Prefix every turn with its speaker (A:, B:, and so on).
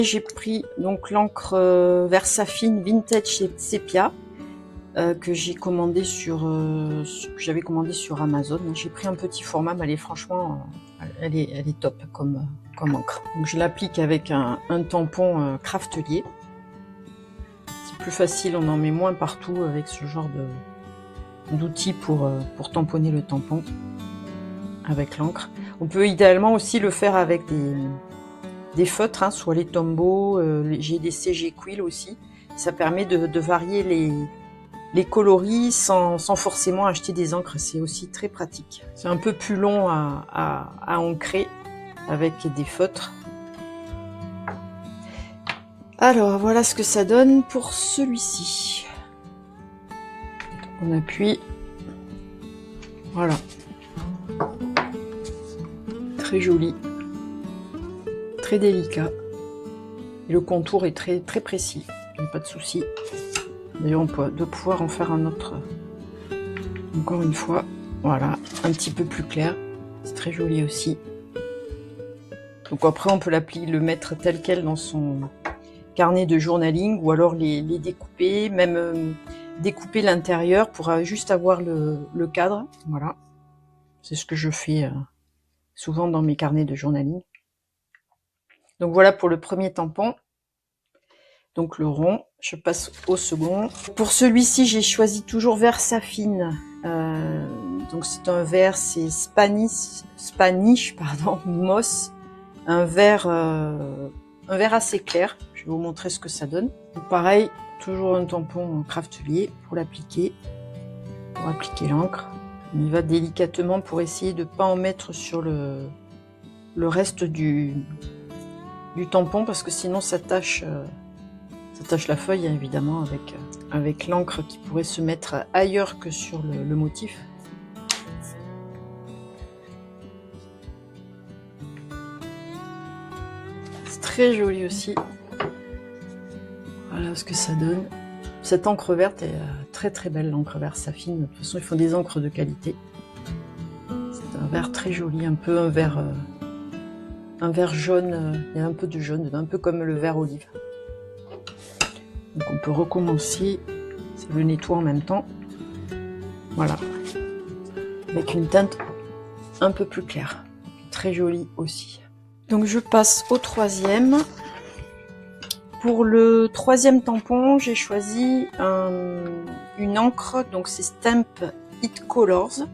A: J'ai pris donc l'encre Versafine Vintage Sepia que j'ai commandé que j'avais commandé sur Amazon. J'ai pris un petit format, mais elle est franchement, elle est top comme encre. Donc je l'applique avec un tampon Craftelier. C'est plus facile, on en met moins partout avec ce genre d'outil pour tamponner le tampon avec l'encre. On peut idéalement aussi le faire avec des feutres, hein, soit les Tombow, j'ai des CG Quill aussi. Ça permet de varier les coloris sans forcément acheter des encres. C'est aussi très pratique. C'est un peu plus long à ancrer avec des feutres. Alors voilà ce que ça donne pour celui-ci. On appuie. Voilà. Très joli. Très délicat. Et le contour est très précis. Il n'y a pas de souci. D'ailleurs, on peut pouvoir en faire un autre. Encore une fois. Voilà. Un petit peu plus clair. C'est très joli aussi. Donc après, on peut le mettre tel quel dans son carnet de journaling ou alors les découper, même découper l'intérieur pour juste avoir le cadre. Voilà. C'est ce que je fais souvent dans mes carnets de journaling. Donc voilà pour le premier tampon. Donc le rond, je passe au second. Pour celui-ci, j'ai choisi toujours Versafine. Donc c'est un vert, c'est Spanish Moss. Un vert assez clair. Je vais vous montrer ce que ça donne. Donc pareil, toujours un tampon Craftelier pour l'appliquer. Pour appliquer l'encre. On y va délicatement pour essayer de ne pas en mettre sur le reste du tampon parce que sinon ça tâche la feuille, hein, évidemment, avec l'encre qui pourrait se mettre ailleurs que sur le motif. C'est très joli aussi. Voilà ce que ça donne. Cette encre verte est très belle, l'encre Versafine. De toute façon, ils font des encres de qualité. C'est un vert très joli, un peu un vert jaune. Il y a un peu de jaune, un peu comme le vert olive. Donc on peut recommencer, ça le nettoie en même temps. Voilà, avec une teinte un peu plus claire, très jolie aussi. Donc je passe au troisième. Pour le troisième tampon, j'ai choisi une encre, donc c'est Stamp It Colors.